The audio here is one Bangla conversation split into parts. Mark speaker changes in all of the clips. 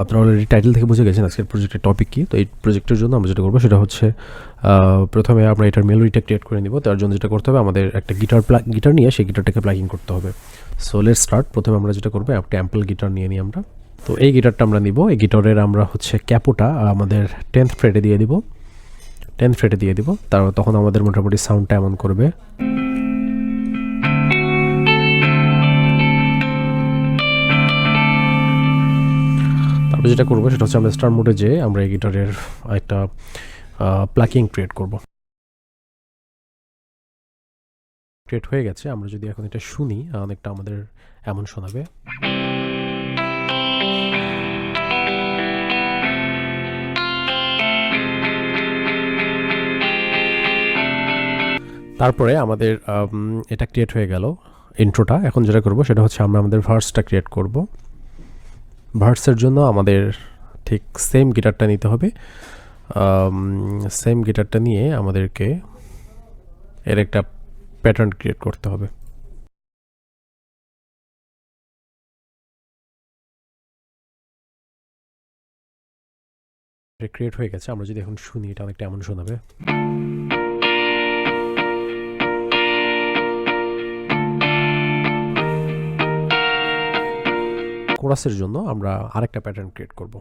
Speaker 1: আপনারা অলরেডি টাইটেল থেকে বুঝে গেছেন আজকের প্রজেক্টের টপিক কী। তো এই প্রজেক্টের জন্য আমরা যেটা করবো সেটা হচ্ছে প্রথমে আমরা এটার মেলোডিটা ক্রিয়েট করে নিব। তার জন্য যেটা করতে হবে, আমাদের একটা গিটার নিয়ে সেই গিটারটাকে প্লাগিং করতে হবে। So let's start. প্রথমে আমরা যেটা করবো, একটা অ্যাম্পল গিটার নিয়ে নিই আমরা। তো এই গিটারটা আমরা নিব। এই গিটারের আমরা হচ্ছে ক্যাপোটা আমাদের 10th ফ্রেটে দিয়ে দিব। 10th ফ্রেটে দিয়ে দিব। তখন আমাদের মোটামুটি সাউন্ডটা এমন করবে। তারপর যেটা করবো সেটা হচ্ছে আমরা স্টার মোডে যেয়ে আমরা এই গিটারের একটা প্লাকিং ক্রিয়েট করব। ক্রিয়েট হয়ে গেছে। আমরা যদি এখন এটা শুনি, অনেকটা আমাদের এমন শোনাবে। তারপরে আমাদের এটা ক্রিয়েট হয়ে গেল ইন্ট্রোটা। এখন যেটা করব সেটা হচ্ছে আমরা আমাদের ভার্সটা ক্রিয়েট করব। ভার্সের জন্য আমাদের ঠিক সেম গিটারটা নিতে হবে। সেম গিটারটা নিয়ে আমাদেরকে এর একটা প্যাটার্ন ক্রিয়েট করতে হবে। ক্রিয়েট হয়ে গেছে। আমরা যদি এখন শুনি, এটা অনেকটা এমন শোনাবে। কোরাসের জন্য আমরা আরেকটা প্যাটার্ন ক্রিয়েট করব।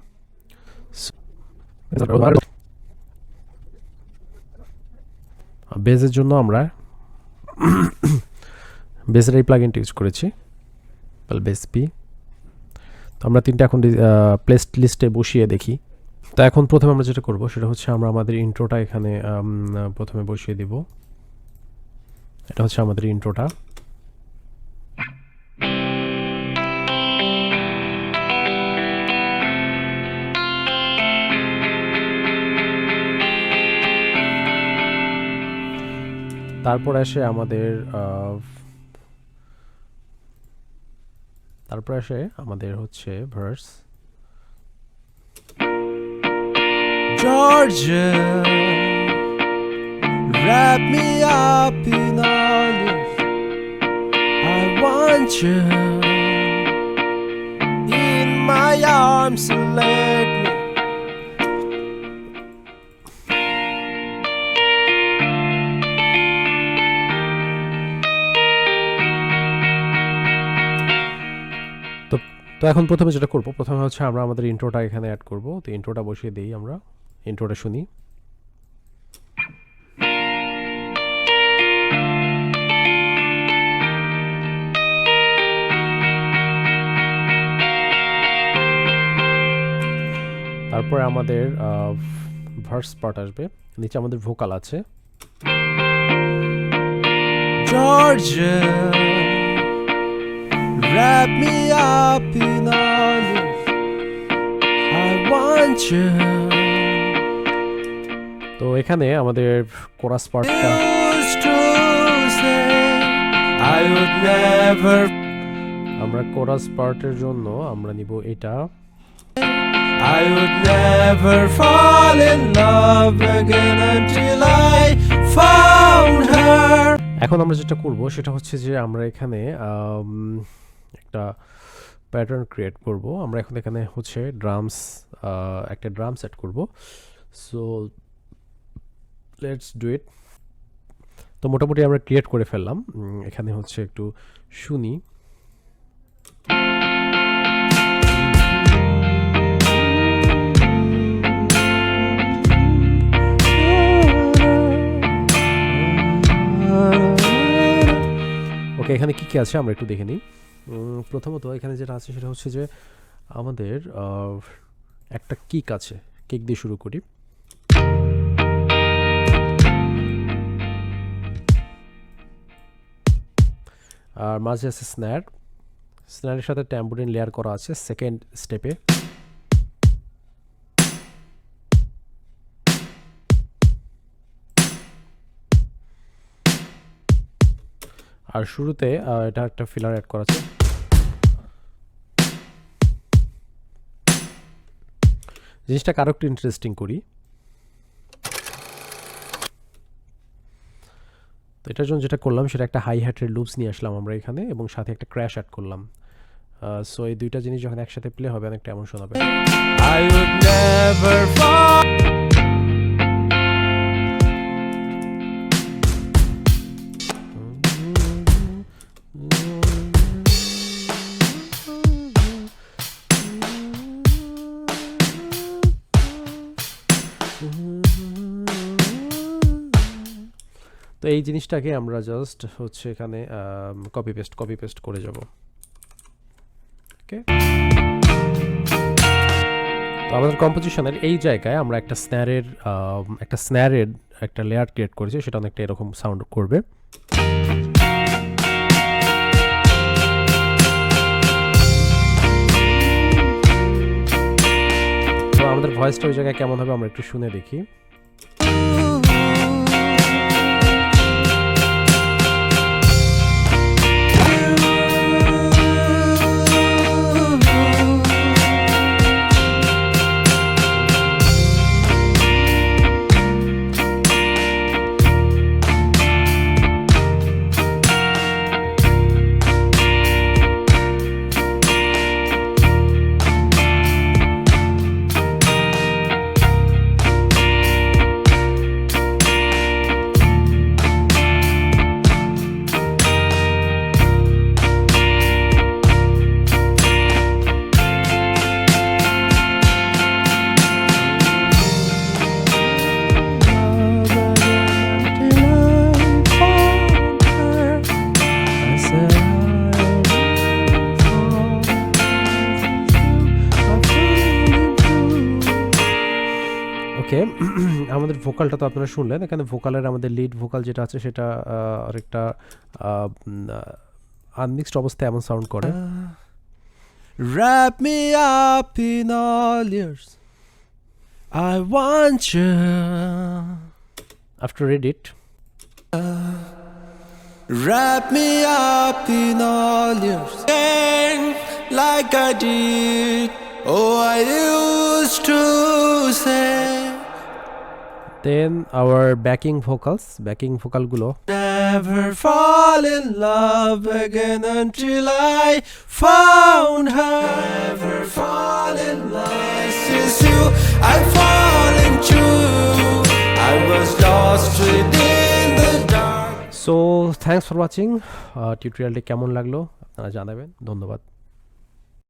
Speaker 1: বেজের জন্য আমরা বেসের এই প্লাগইনটা ইউজ করেছি, বেস পি। তো আমরা তিনটা এখন প্লেস লিস্টে বসিয়ে দেখি। তো এখন প্রথমে আমরা যেটা করব সেটা হচ্ছে আমরা আমাদের ইন্ট্রোটা এখানে প্রথমে বসিয়ে দিব। এটা হচ্ছে আমাদের ইন্ট্রোটা। তারপর আসে আমাদের হচ্ছে verse.
Speaker 2: Georgia, wrap me up in all this. I want you in my arms and let me.
Speaker 1: তো এখন প্রথমে যেটা করব, প্রথমে হচ্ছে আমরা আমাদের ইন্ট্রোটা এখানে অ্যাড করব। তো ইন্ট্রোটা বসিয়ে দিই। আমরা ইন্ট্রোটা শুনি। তারপরে আমাদের ভার্স পার্ট আসবে। নিচে আমাদের ভোকাল আছে।
Speaker 2: Georgia, wrap me up in all this. I want you.
Speaker 1: তো এখানে আমাদের কোরাস পার্টটা,
Speaker 2: Used to say I would never.
Speaker 1: আমরা কোরাস পার্টের জন্য আমরা নিব এটা।
Speaker 2: I would never fall in love again until I found her.
Speaker 1: এখন আমরা যেটা করব সেটা হচ্ছে যে আমরা এখানে একটা প্যাটার্ন ক্রিয়েট করব। আমরা এখন এখানে হচ্ছে একটা ড্রাম সেট করব। So let's do it. তো মোটামুটি আমরা ক্রিয়েট করে ফেললাম। এখানে হচ্ছে একটু শুনি। ওকে, এখানে কি কি আছে আমরা একটু দেখে নিই। প্রথমত এখানে যেটা আছে সেটা হচ্ছে যে আমাদের একটা কিক আছে। কিক দিয়ে শুরু করি। আর মাঝে আছে স্ন্যার। স্ন্যারের সাথে ট্যাম্বুরিন লেয়ার করা আছে সেকেন্ড স্টেপে। আর শুরুতে এটা একটা ফিলার অ্যাড করা আছে। জিনিসটাকে আরো একটু ইন্টারেস্টিং করি। তো এটার জন্য যেটা করলাম সেটা একটা হাই হ্যাটের লুপস নিয়ে আসলাম আমরা এখানে, এবং সাথে একটা ক্র্যাশ অ্যাড করলাম। সো এই দুইটা জিনিস যখন একসাথে প্লে হবে অনেকটা এমন শোনাবে।
Speaker 2: I would never fall.
Speaker 1: তো এই জিনিসটাকে আমরা জাস্ট হচ্ছে এখানে কপি পেস্ট করে যাব। ওকে, তো আমাদের কম্পোজিশনের এই জায়গায় আমরা একটা স্ন্যারের একটা লেয়ার ক্রিয়েট করেছি, সেটা অনেকটা এরকম সাউন্ড করবে। তো আমাদের ভয়েসটা ওই জায়গায় কেমন হবে আমরা একটু শুনে দেখি। ওকে, আমাদের ভোকালটা তো আপনারা শুনলেন। এখানে ভোকালের আমাদের লিড ভোকাল যেটা আছে সেটা আরেকটা আনমিক্সড অবস্থায় এমন সাউন্ড করে।
Speaker 2: Wrap me up in all yours. I want you.
Speaker 1: After edit,
Speaker 2: Wrap me up in all yours. Like I did. Oh, I used to say.
Speaker 1: then our backing vocal gulo
Speaker 2: Never fall in love again until I found her. Never fall in love. This is you. I fall into. I was lost within the dark.
Speaker 1: so thanks for watching টিউটোরিয়ালটি কেমন লাগলো আপনারা জানাবেন। ধন্যবাদ।